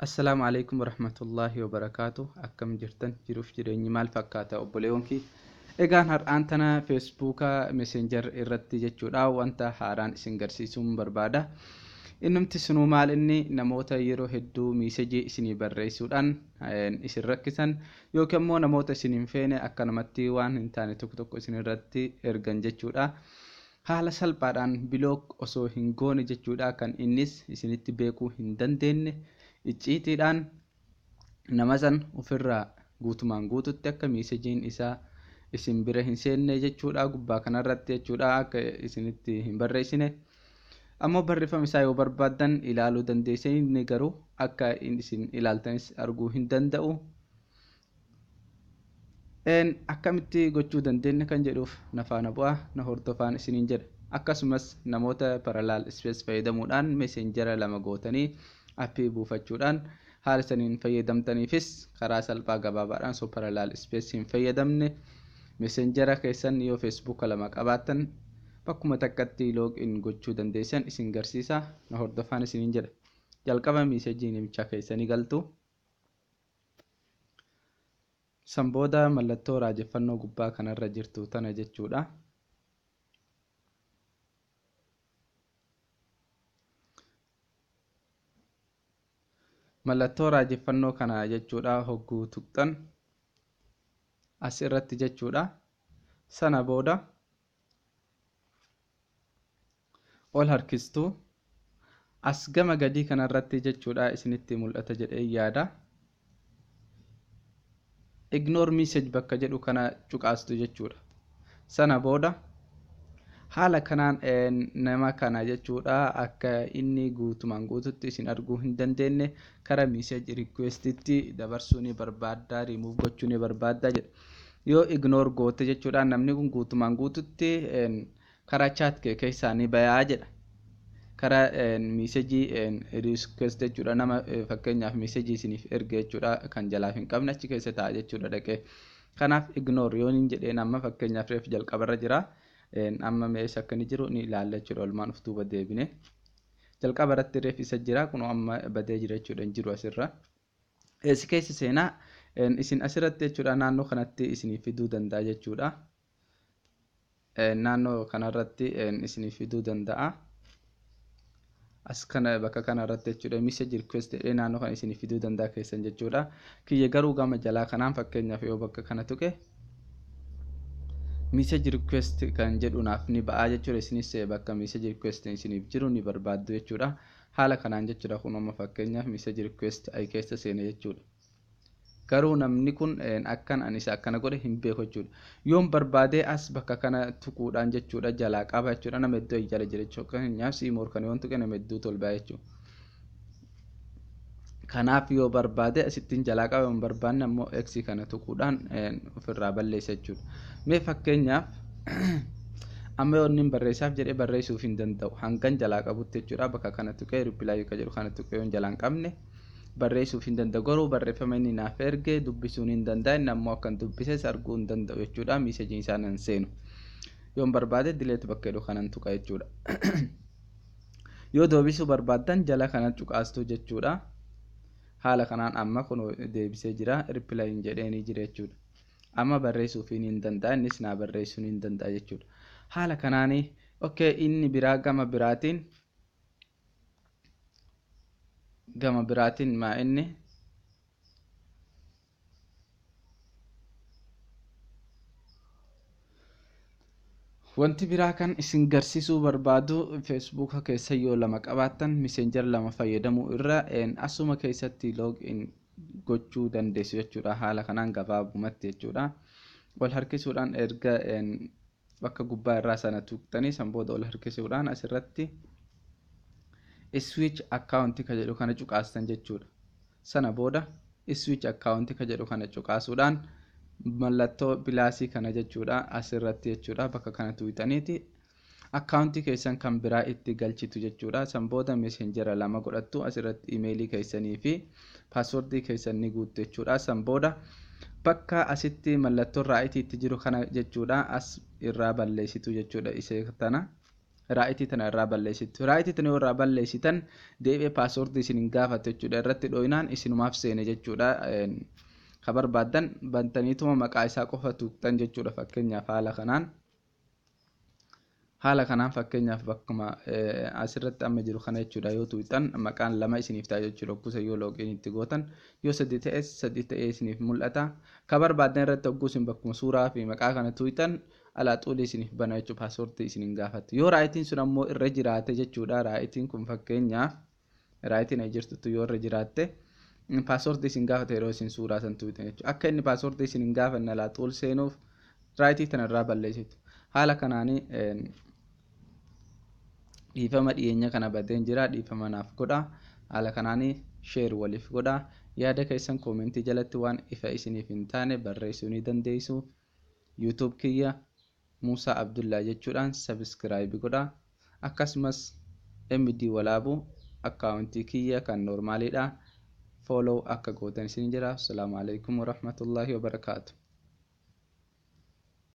Assalamu alaikum warahmatullahi wabarakatuh. Akkam jirtan jiruuf jireenyi maal fakkaata obboleewwanki. Egaan har'aan tana Feesbuuka Messenger irratti jechuudha wanta haaraan isin garsiisuun barbaada. Innumti sunuu maal inni namoota yeroo hedduu miisejii isinii barreessuudhaan isin rakkisan yookiin immoo namoota isin hin feene akkanumatti waan hin taane tokko isin irratti ergan jechuudha. Haala salphaadhaan bilook osoo hin goone jechuudha kan innis isinitti beekuu hin dandeenye. Icciitiidhaan nama san ofirraa guutumaan guututti akka miisejiin isaa isin bira hin seenne jechuudha gubbaa kanarratti jechuudha akka isinitti hin barreessine ammoo barreeffama isaa yoo barbaadan ilaaluu dandeessanii garuu akka isin ilaaltanis arguu hin danda'u. Akkamitti gochuu dandeenya kan jedhuuf na faana bu'aa na hordofaan isiniin jedha. Akkasumas namoota parallel space fayyadamuudhaan messenjera lama gootanii appii buufachuudhaan haala saniin fayyadamtaniifis karaa salphaa gabaabaadhaan so parallel space hin fayyadamne messenjera keessan yoo Facebook lama qabaatan bakkuma takkatti login gochuu dandeessan isin garsiisa na hordofaan isiniin jedha. Jalqaba meesejii namicha keessanii galtu. San booda mallattoo raajeffannoo gubbaa kanarra jirtu tana jechuudha. Mallattoo raajeffannoo kana jechuudha hogguu tuqxan as irratti jechuudha. Sana booda ol harkistuu as gama gadii kanarratti jechuudha isinitti mul'ata jedhee yaada. Ignore message bakka jedhu kana cuqaastu jechuudha. Sana booda haala kanaan nama kana jechuudha akka inni guutumaan guututti isin arguu hin dandeenye karaa message requestitti dabarsuu ni barbaadda remove gochuu ni barbaadda jedha. Yoo ignore goote jechuudha namni kun guutumaan guututti karaa chat kee keessaa ni bayaa jedha. Karaa message request jechuudha nama fakkeenyaaf message isiniif erge jechuudha kan jalaaf hin qabne achi keessa ta'a jechuudha dhaqee. Kanaaf ignore yoo hin jedheen amma fakkeenyaaf reef jalqabarra jira. Amma meeshaa akkani jiru ni ilaalla jechuudha olmaan uftuuba deebine jalqaba irratti reef isa jira kun amma badee jira jechuudha hin jiru asirra eessi keessa seenaa isin asirratti jechuudha naannoo kanatti isinii fiduu danda'a jechuudha naannoo kanarratti isinii fiduu danda'a as kana bakka kanarratti jechuudha message request naannoo kana isinii fiduu danda'a keessan jechuudha kiyya garuu gama jalaa kanaan fakkeenyaaf yoo bakka kana tuqe message request kan jedhunaaf ni ba'a jechuudha isinis bakka message request isiniif jiru ni barbaaddu jechuudha haala kanaan jechuudha kun amma fakkeenyaaf message request ay keessa seene jechuudha garuu namni kun akkan anis akkana godhe hin beeku jechuudha yoon barbaade as bakka kana tuquudhaan jechuudha jalaa qaba jechuudha nama iddoo jala jira jechuudha nyaaf siimoor kan yoon tuqe nama iddoo tolbaa jechuudha kanaaf yoo barbaade asittiin jalaa qaba yoon barbaanne ammoo x kana tuquudhaan ofirraa balleessa jechuudha. Mee fakkeenyaaf amma yoo inni barreessaaf jedhee barreessuuf hin danda'u hangan jalaa qabutti jechuudha bakka kana tuqee reply akka jedhu kana tuqee yoon jalaa hin qabne barreessuuf hin danda'u garuu barreeffama inni naaf erge dubbisuun hin danda'a inni ammoo akkan dubbises arguu hin danda'u jechuudha message isaa nan seenu yoon barbaade delete bakka jedhu kanan tuqa jechuudha. Yoo deebisuu barbaadan jala kana tuqaastu jechuudha. Haala kanaan amma kun deebisee jira reply hin jedheeni jira jechuudha. Amma barreessuuf hin danda'a innis naa barreessuun hin danda'a jechuudha. Haala kanaanii okay inni biraa gama biraatiin maa inni wanti biraa kan isin garsiisuu barbaadu Facebook keessa yoo lama qabaatan messenger lama fayyadamuu irra asuma keessatti login gochuu dandeessu jechuudha haala kanaan gabaabumatti jechuudha wal harkisuudhaan erga bakka gubbaa irraa sana tuqxanii san booda wal harkisuudhaan asirratti switch account ka jedhu kana cuqaastan jechuudha sana booda switch account ka jedhu kana cuqaasuudhaan mallattoo bilaasii kana jechuudha asirratti jechuudha bakka kana tuqxaniiti akkaawuntii keessan kan biraa itti galchitu jechuudha san booda messenjera lama godhattu asirratti emailii keessanii fi paaswordii keessan ni guuttu jechuudha san booda bakka asitti mallattoo raayitii itti jiru kana jechuudha as irraa balleessitu jechuudha isee tana raayitii tana irraa balleessitu. Raayitii tana irraa balleessitan deebi'ee paaswordii isin hin gaafatu jechuudha. Irratti dhooyinaan isinumaaf seene jechuudha. Ka barbaadan bantaniituma maqaa isaa qofa tuqxan jechuudha. Haala kanaan fakkeenyaaf bakkuma asirratti amma jiru kana jechuudha yoo tuqxan maqaan lama isiniif ta'a jechuudha. Kuusa yoo loogiin itti gootan yoo sadii ta'ee isiniif mul'ata. Ka barbaadan irratti hogguusin bakkuma suuraa fi maqaa kana tuqxan alaa xuulii isiniif bana jechuudha. Paaswordii isin hin gaafatu. Yoo raayitiin sun ammoo irra jiraate jechuudha. Raayitiin kun fakkeenyaaf raayitiin jirtutu yoo irra jiraatte paaswordii isin gaafate yeroo isin suuraa san tuqxan jechuudha. Akka inni paaswordii isin hin gaafanne alaa xuul seenuuf raayitii tana irraa balleessitu. Haala kanaanii dhiifama dhiyeenya kana badeen jira. Dhiifama naaf godha. Haala kanaanii sheer waliif godha. Yaada keessan koomentii jalatti waan ifa isiniif hin taane barreessuu ni dandeessu. YouTube kiyya Muusaa Abdullaa jechuudhaan sabiskiraayib godha. Akkasumas MD Walaabuu akkaawuntii kiyya kan noormaaliidha. Follow akka gootan isin jira. Assalaamu alaikum warahmatullaahi wabarakaatu.